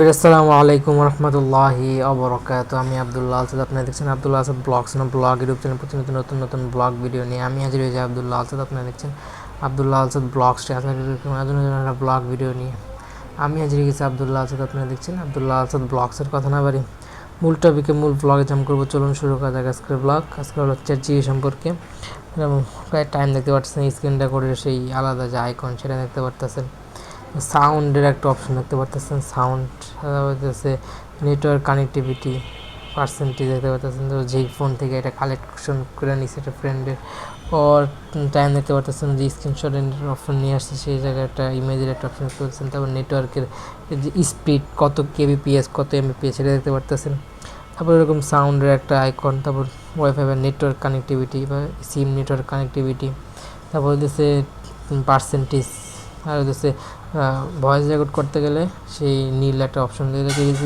আসসালামু আলাইকুম রহমতুল্লাহি অবরকাত। আমি আবদুল্লাহ আসাদ, আপনারা দেখছেন Abdullah Asad blogs blog YouTube channel. প্রতিনিয়ত নতুন নতুন ব্লগ ভিডিও নিয়ে আমি হাজির হয়েছি আবদুল্লাহ আসাদ। আপনারা দেখছেন আবদুল্লাহ আসাদ ব্লগসটি একটা ব্লগ ভিডিও নিয়ে আমি হাজির হয়ে গেছি আবদুল্লাহ আসাদ। আপনারা দেখছেন আবদুল্লাহ আসাদ ব্লগসের কথা না বাড়ি মূল টপিকে মূল ব্লগে জাম করবো। চলুন শুরু করা যাক আজকের ব্লগ। আজকে হলো চ্যাট সম্পর্কে প্রায় টাইম দেখতে পাচ্ছেন, স্ক্রিনটা করে সেই আলাদা যে আইকন সেটা দেখতে পারতেছেন। সাউন্ডের একটা অপশন দেখতে পারতেছেন, সাউন্ড হচ্ছে নেটওয়ার্ক কানেক্টিভিটি পার্সেন্টেজ দেখতে পারতেছেন। তো যেই ফোন থেকে এটা কালেকশন করে নিচ্ছে এটা ফ্রেন্ডের ওর টাইম দেখতে পারতেছেন, যে স্ক্রিনশটের অপশন নিয়ে আসছে সেই জায়গায় একটা ইমেজের একটা অপশন দেখতে পাচ্ছেন। তারপর নেটওয়ার্কের যে স্পিড কত কেবিপিএস কত এমবিপিএস সেটা দেখতে পারতেছেন। তারপর এরকম সাউন্ডের একটা আইকন, তারপর ওয়াইফাই বা নেটওয়ার্ক কানেক্টিভিটি বা সিম নেটওয়ার্ক কানেক্টিভিটি, তারপর হচ্ছে পার্সেন্টেজ, আর হচ্ছে ভয়েস রেকর্ড করতে গেলে সেই নীল একটা অপশন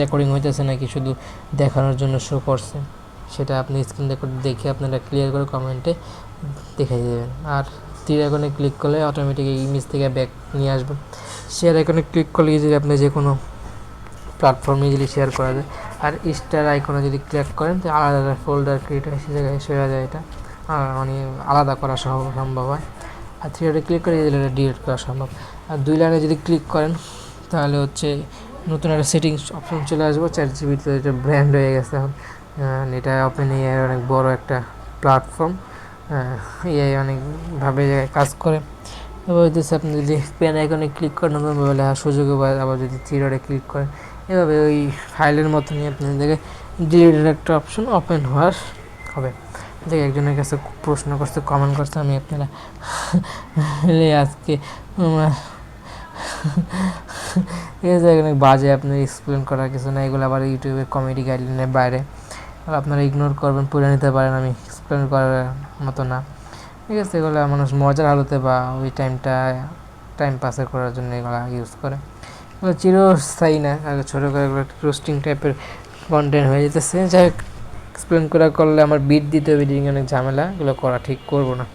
রেকর্ডিং হইতেছে নাকি শুধু দেখানোর জন্য শো করছে, সেটা আপনি স্ক্রিন রেকর্ড দেখে আপনারা ক্লিয়ার করে কমেন্টে দেখে দেবেন। আর তীর আইকনে ক্লিক করলে অটোমেটিক ইমেজ থেকে ব্যাক নিয়ে আসবে। শেয়ার আইকনে ক্লিক করলে ইজিলি আপনি যে কোনো প্ল্যাটফর্মে ইজিলি শেয়ার করা যায়। আর স্টার আইকনে যদি ক্লিক করেন তো আলাদা আলাদা ফোল্ডার ক্রিয়েট হয়, সে জায়গায় সরে যায়, এটা মানে আলাদা করা সম্ভব হয়। আর থ্রি ডটে ক্লিক করে ইজিলি ডিলিট করা সম্ভব। আর দুই লাইনে যদি ক্লিক করেন তাহলে হচ্ছে নতুন একটা সেটিংস অপশন চলে আসবে। চ্যাটজিপিটি এটা ব্র্যান্ড হয়ে গেছে এখন। এটা ওপেন এআই অনেক বড় একটা প্ল্যাটফর্ম, এআই অনেকভাবে কাজ করে। এবার হইতেছে আপনি যদি পেন আইকনে ক্লিক করেন নতুন মোবাইলে সুযোগে, আবার যদি থ্রি ডটে ক্লিক করেন এভাবে ওই ফাইলের মতনই আপনাদেরকে ডিলিটের একটা অপশন ওপেন হওয়ার হবে। দেখে একজনের কাছে প্রশ্ন করছে, কমেন্ট করছে, আমি আপনারা আজকে এই জায়গায় অনেক বাজে আপনার এক্সপ্লেন করার কিছু না, এগুলো আবার ইউটিউবে কমেডি গাইডলাইনের বাইরে, আর আপনারা ইগনোর করবেন, পড়ে নিতে পারেন, আমি এক্সপ্লেন করার মতো না। ঠিক আছে, এগুলো মানুষ মজার আলোতে বা ওই টাইম পাসের করার জন্য এগুলো ইউজ করে। এগুলো চিরস্থায়ী না, আগে ছোটো করে এগুলো রোস্টিং টাইপের কন্টেন্ট হয়ে যেতেছে। যাই হোক, এক্সপ্লেন করলে আমার বিট দিতে হবে, এডিটিং অনেক ঝামেলা, এগুলো করা ঠিক করবো না।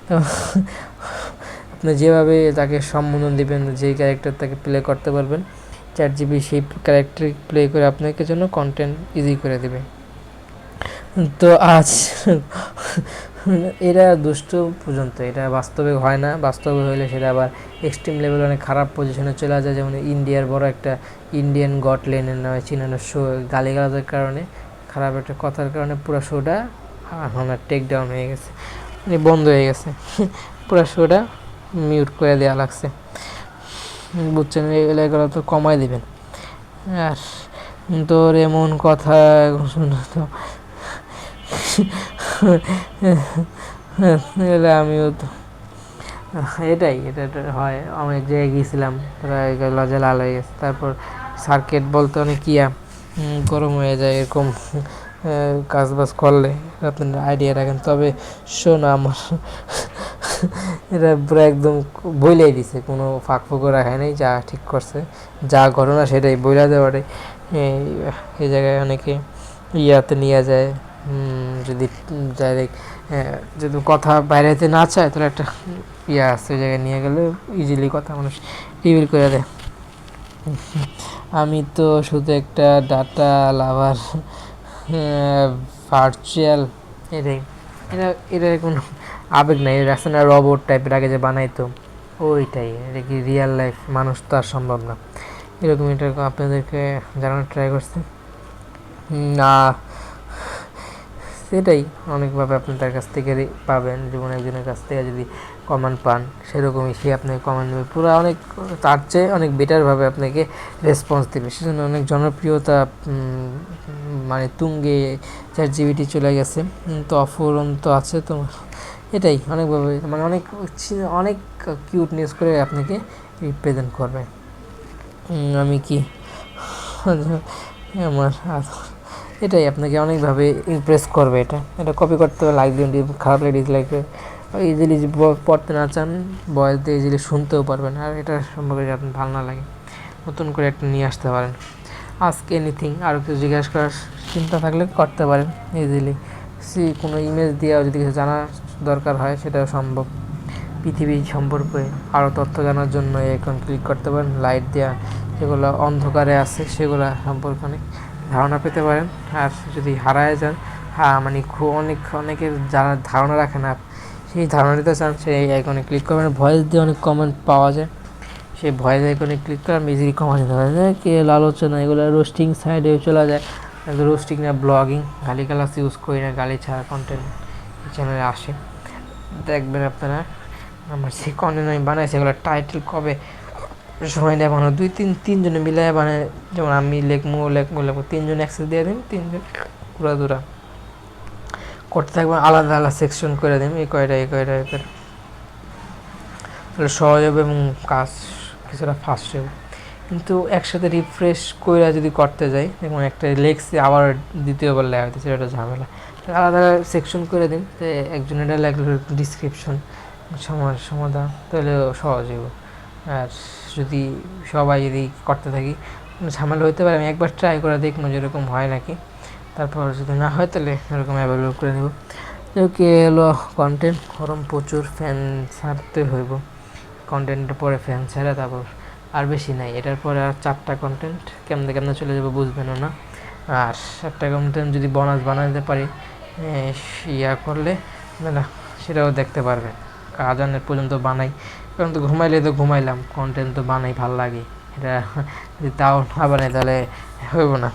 তো আপনি যেভাবে তাকে সম্বোধন দেবেন, যেই ক্যারেক্টার তাকে প্লে করতে পারবেন, চ্যাটজিপিটি সেই ক্যারেক্টার প্লে করে আপনাকে জন্য কন্টেন্ট ইজি করে দেবে। তো আজ এটা দুষ্ট পর্যন্ত, এটা বাস্তবে হয় না। বাস্তবে হলে সেটা আবার এক্সট্রিম লেভেল অনেক খারাপ পজিশনে চলে যায়। যেমন ইন্ডিয়ার বড় একটা ইন্ডিয়ান গট লেনের নামে চিনানো শো গালিগালাজের কারণে, খারাপ একটা কথার কারণে পুরো শোটা আমার টেক ডাউন হয়ে গেছে, মানে বন্ধ হয়ে গেছে। পুরো শোটা মিউট করে দেওয়া লাগছে, বুঝছেন? এগুলো তো কমাই দিবেন। আর তোর এমন কথা শুনে তো আমিও তো এটা হয়। আমি এক জায়গায় গিয়েছিলাম, লজে লাল হয়ে গেছে, তারপর সার্কিট বলতে অনেক কিয়া গরম হয়ে যায় এরকম কাজ বাজ করলে আপনারা আইডিয়া রাখেন। তবে শোনো, আমার এটা পুরো একদম বইলাই দিছে, কোনো ফাঁক ফুঁকো রাখায় নেই, যা ঠিক করছে, যা ঘটনা সেটাই বইলা দেওয়াটাই। এই জায়গায় অনেকে ইয়াতে নিয়ে যায়, যদি ডাইরেক্ট যদি কথা বাইরেতে না চায় তাহলে একটা ইয়া আছে, ওই জায়গায় নিয়ে গেলে ইজিলি কথা মানুষ রিভিল করে দেয়। আমি তো শুধু একটা ডাটা লাভার, ভার্চুয়াল, এটাই এটা কোনো আবেগ নাই, রাখছে না রোবট টাইপের আগে যে বানাইতো ওইটাই। এটা কি রিয়েল লাইফ মানুষ তো আর সম্ভব না। এরকম এটা আপনাদেরকে জানানোর ট্রাই করছে না, সেটাই অনেকভাবে আপনি তার কাছ থেকে পাবেন। যেমন একজনের কাছ থেকে যদি কমেন্ট পান, সেরকমই সে আপনাকে কমেন্ট দেবে, পুরো অনেক তার চেয়ে অনেক বেটারভাবে আপনাকে রেসপন্স দেবে। সেজন্য অনেক জনপ্রিয়তা মানে তুঙ্গে চ্যাটজিপিটি চলে গেছে। তো অফুরন্ত আছে তো, এটাই অনেকভাবে মানে অনেক কিউটনেস করে আপনাকে রিপ্রেজেন্ট করবে। আমি কি আমার এটাই আপনাকে অনেকভাবে ইমপ্রেস করবে। এটা কপি করতে হবে, লাইক দিন, খারাপ লাগে ডিসলাইক, ইজিলি পড়তে না চান ভয়েস দিয়ে ইজিলি শুনতেও পারবেন। আর এটা সম্পর্কে যদি আপনার ভালো না লাগে নতুন করে একটা নিয়ে আসতে পারেন। আজকে এনিথিং আরও কিছু জিজ্ঞাসা করার চিন্তা থাকলে করতে পারেন ইজিলি। কোনো ইমেজ দিয়েও যদি কিছু জানার দরকার হয় সেটাও সম্ভব। পৃথিবী সম্পর্কে আরও তথ্য জানার জন্য এখন ক্লিক করতে পারেন, লাইট দেওয়া যেগুলো অন্ধকারে আছে সেগুলো সম্পর্কে অনেক ধারণা পেতে পারেন। আর যদি হারায় যান, মানে অনেকের যারা ধারণা রাখে না, সেই ধারণা দিতে চান, সেই আইকনে ক্লিক করবেন। ভয়েস দিয়ে অনেক কমেন্ট পাওয়া যায়, সেই ভয়েস আইকনে ক্লিক করে আমি ইজিলি কমেন্ট দিতে পারি। কে আলোচনা এগুলো রোস্টিং সাইডে চলে যায়, রোস্টিং না ব্লগিং, গালি গালাস ইউজ করি না, গালি ছাড়া কন্টেন্ট চ্যানেলে আসে। দেখবেন আপনারা আমার যে কন্টেন্ট আমি বানাই সেগুলো টাইটেল কবে সময় নেয় বানানো, তিনজনে মিলে বানায়। যেমন আমি লেখবো 3জন অ্যাক্সেস দিয়ে দিন, 3জন পুরা করতে থাকবেন, আলাদা আলাদা সেকশন করে দিন, এই কয়টা তাহলে সহজ হবে এবং কাজ কিছুটা ফাস্ট হবে। কিন্তু একসাথে রিফ্রেশ করে যদি করতে যাই, যেমন একটা লেখছি আবার দ্বিতীয়বার লেখা হইতেছে, সেটা ঝামেলা। আলাদা সেকশন করে দিন, তো একজন এটা লেখলো ডিসক্রিপশন সমাধান, তাহলে সহজ হবে। আর যদি সবাই যদি করতে থাকি ঝামেলা হইতে পারে। আমি একবার ট্রাই করে দেখবো যেরকম হয় নাকি, তারপর যদি না হয় তাহলে এরকম অ্যাভেলেবল করে নেব। কে এলো কন্টেন্ট গরম প্রচুর, ফ্যান ছাড়তে হইব। কন্টেন্টের পরে ফ্যান ছাড়া, তারপর আর বেশি নাই, এটার পরে আর 4টা কন্টেন্ট কেমনে চলে যাবো বুঝবেনও না। আর 4টা কন্টেন্ট যদি বোনাস বানাতে পারি ইয়া করলে না, সেটাও দেখতে পারবেন। আজানের পর্যন্ত বানাই, কারণ তো ঘুমাইলে তো ঘুমাইলাম, কন্টেন্ট তো বানাই ভাল লাগে। এটা যদি তাও না বানাই তাহলে হইব না।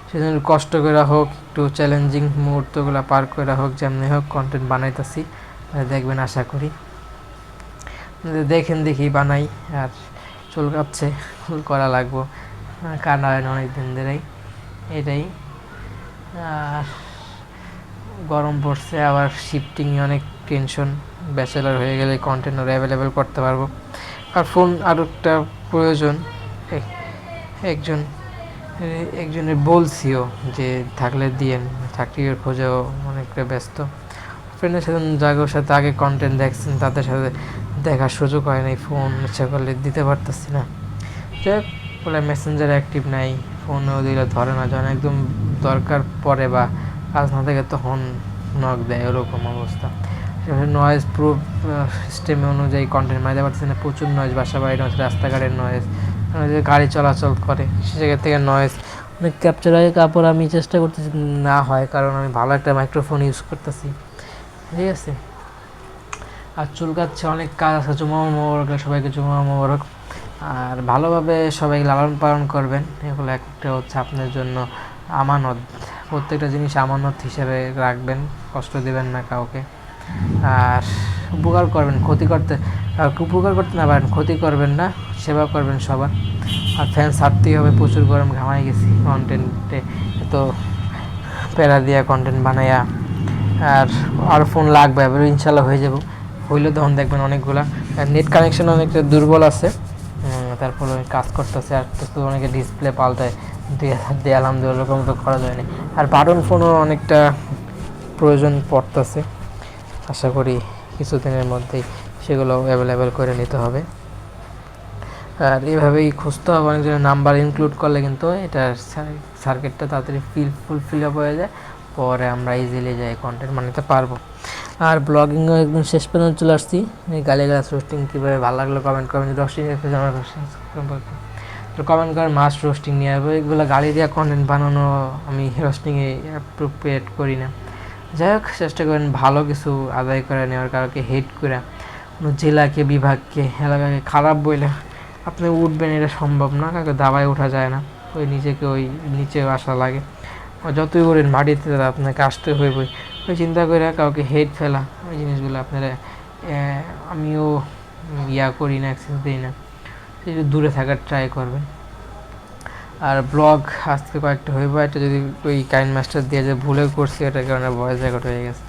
সেজন্য কষ্ট করে হোক, একটু চ্যালেঞ্জিং মুহূর্তগুলো পার করে হোক, যেমনি হোক কন্টেন্ট বানাইতেছি, দেখবেন আশা করি। দেখি বানাই, আর চুলকাচ্ছে, করা লাগবো, কান্না হয় না অনেক দিন ধরেই, এটাই। আর গরম পড়ছে, আবার শিফটিংয়ে অনেক টেনশন। ব্যাচেলার হয়ে গেলে কন্টেন্ট আরও অ্যাভেলেবেল করতে পারবো। আর ফোন আরও একটা প্রয়োজন, একজনের বলছিও যে থাকলে দিয়েন, চাকরির খোঁজেও অনেকটা ব্যস্ত। ফ্রেন্ডের সাথে যাদের সাথে আগে কন্টেন্ট দেখছেন তাদের সাথে দেখার সুযোগ হয় নাই, ফোন ইচ্ছা করলে দিতে পারতেছি না। যাই হোক, বলে মেসেঞ্জার অ্যাক্টিভ নাই, ফোনও দিলে ধরে না, যখন একদম দরকার পড়ে বা কাজ না থাকে তখন নক দেয়, ওরকম অবস্থা। নয়েজ প্রুফ সিস্টেমে অনুযায়ী কন্টেন্ট বানাতে পারতেছি না, প্রচুর নয়েজ, বাসা বাড়ি নয়েজ, রাস্তাঘাটের নয়েজ, যে গাড়ি চলাচল করে সে জায়গা থেকে নয়েজ অনেক ক্যাপচার হয়। কাপড় আমি চেষ্টা করতেছি না হয়, কারণ আমি ভালো একটা মাইক্রোফোন ইউজ করতেছি, ঠিক আছে। আর চুলকাচ্ছে, অনেক কাজ আছে, জুমা মোবারক, সবাইকে জুমা মোবারক। আর ভালোভাবে সবাই লালন পালন করবেন, এগুলো একটা হচ্ছে আপনার জন্য আমানত। প্রত্যেকটা জিনিস আমানত হিসেবে রাখবেন, কষ্ট দেবেন না কাউকে। আর উপকার করবেন, উপকার করতে না পারেন, ক্ষতি করবেন না, সেবা করবেন সবার। আর ফ্যান ছাড়তেই হবে, প্রচুর গরম, ঘামাই গেছি কন্টেন্টে, এত প্যারা দিয়া কন্টেন্ট বানাইয়া। আর ফোন লাগবে, এবার ইনশাল্লাহ হয়ে যাব, হইলে তখন দেখবেন অনেকগুলা। নেট কানেকশন অনেকটা দুর্বল আছে, তারপরে কাজ করতেছে, আর তো অনেকে ডিসপ্লে পাল্টায় দিয়ে আলহামদুলিল্লাহ, ওরকম তো করা যায়নি। আর বাটন ফোনও অনেকটা প্রয়োজন পড়তেছে, আশা করি কিছুদিনের মধ্যেই সেগুলো অ্যাভেলেবেল করে নিতে হবে। আর এভাবেই খুঁজতে হবে, অনেকজনের নাম্বার ইনক্লুড করলে কিন্তু এটা সার্কিটটা তাড়াতাড়ি ফুলফিল আপ হয়ে যায়, পরে আমরা ইজিলি যাই কন্টেন্ট বানাতে পারবো। আর ব্লগিংও একদম শেষ পর্যন্ত চলে আসছি। গালিগালাজ রোস্টিং কীভাবে ভালো লাগলো কমেন্ট করবেন, রোস্টিং আমার সম্পর্কে তো কমেন্ট করেন। মাস্ট রোস্টিং নিয়ে আসবো, এগুলো গালি দেওয়া কন্টেন্ট বানানো আমি রোস্টিংয়ে অ্যাপ্রোপ্রিয়েট করি না। যাই হোক, চেষ্টা করেন ভালো কিছু আদায় করে নেওয়ার, কারোকে হেট করে, কোনো জেলাকে, বিভাগকে, এলাকাকে খারাপ বইলে আপনি উঠবেন, এটা সম্ভব না, কাউকে দাবায় ওঠা যায় না, ওই নিজেকে ওই নিচে আসা লাগে। যতই করেন মাটিতে আপনাকে আসতে হইবই, ওই চিন্তা করে কাউকে হেট ফেলা, ওই জিনিসগুলো আপনারা আমিও করি না, অ্যাক্সেস দিই না, একটু দূরে থাকার ট্রাই করবেন। আর ব্লগ আজকে কয়েকটা হইব, একটা যদি ওই কাইন্ড মাস্টার দিয়ে যে ভুলে করছি, এটার কারণে ভয়েস রেকর্ড হয়ে গেছে,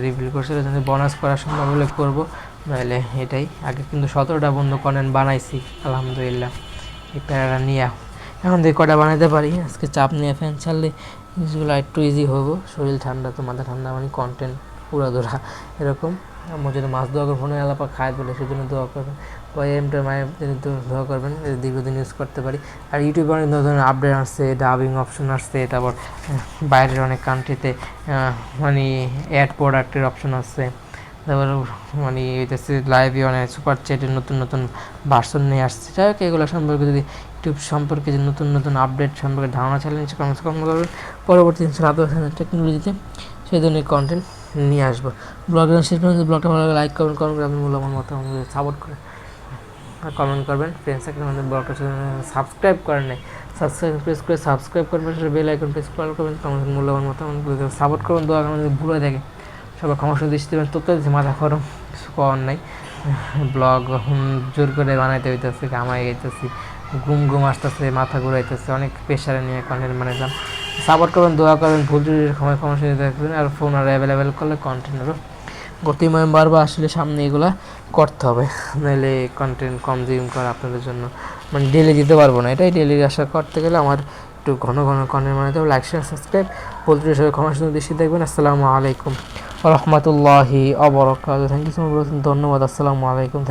রিভিল করছে, যদি বোনাস করা সম্ভব হলে করবো, নাহলে এটাই। আগে কিন্তু 17টা বন্ধু কন্টেন্ট বানাইছি আলহামদুলিল্লাহ, এই প্যারাটা নিয়ে এখন দিয়ে কটা বানাইতে পারি। আজকে চাপ নিয়ে ফ্যান ছাড়লে জিনিসগুলো একটু ইজি হবো, শরীর ঠান্ডা তো মাথা ঠান্ডা, মানে কন্টেন্ট পুরা ধরা এরকম। আমার যদি মাছ দোয়া করে ফোনে আলাপা খায় বলে, সেজন্য দোয়া করবেন, এমটা মায়ের দোয়া করবেন, দীর্ঘদিন ইউজ করতে পারি। আর ইউটিউবে অনেক ধরনের আপডেট আসছে, ডাবিং অপশন আসছে, তারপর বাইরের অনেক কান্ট্রিতে মানে অ্যাড প্রোডাক্টের অপশন আসছে, তারপর মানে হইতেছে লাইভে অনেক সুপার চ্যাটের নতুন নতুন ভার্সন নিয়ে আসছে। যাই হোক এগুলো সম্পর্কে যদি ইউটিউব সম্পর্কে যে নতুন নতুন আপডেট সম্পর্কে ধারণা চাইলে নিচে কমেন্টস করবেন। পরবর্তী টেকনোলজিতে সেই ধরনের কন্টেন্ট নিয়ে আসবো। ব্লগের শেষ পর্যন্ত ব্লগটা ভালো লাগে লাইক করবেন, কমেন্ট করে আপনার মূল্যবান মতো আমাদের সাপোর্ট করে কমেন্ট করবেন। ফ্রেন্ডস সার্কেল আমাদের ব্লগটা সাবস্ক্রাইব করেন নাই, প্রেস করে সাবস্ক্রাইব করবেন, বেল আইকন প্রেস করবেন, আমাদের মূল্যবান মতো আমাদের সাপোর্ট করবেন। দোয়া আমাদের ভুলে থাকে সবাই ক্ষমা দৃষ্টি দেবেন। তথ্য দিচ্ছে মাথা গরম, কিছু করার নাই। ব্লগ জোর করে বানাইতে হইতেছে, ঘামাই গেতেছি, ঘুম আসতেছে, মাথা ঘুরাইতেছে, অনেক প্রেশারে নিয়ে কন্টেন্ট বানাইলাম। সাপোর্ট করবেন, দোয়া করবেন, ভুল ত্রুটির ক্ষমা দেখবেন। আর ফোন আর অ্যাভেলেবেল করলে কন্টেন্ট আরও গতিময় বাড়বে। আসলে সামনে এগুলা করতে হবে, নাহলে কন্টেন্ট কনজিউম করা আপনাদের জন্য মানে ডেলি দিতে পারবো না। এটাই ডেলি আশা করতে গেলে আমার একটু ঘন ঘন কন্টেন্ট বানাতে হবে। লাইক শেয়ার সাবস্ক্রাইব বলতে সবাই ক্ষমা দৃষ্টি দেখবেন। আসসালামু আলাইকুম রহমতুল্লাহি আবরাকাতুহু। থ্যাংক ইউ সো মাচ, ধন্যবাদ। আসসালামু আলাইকুম।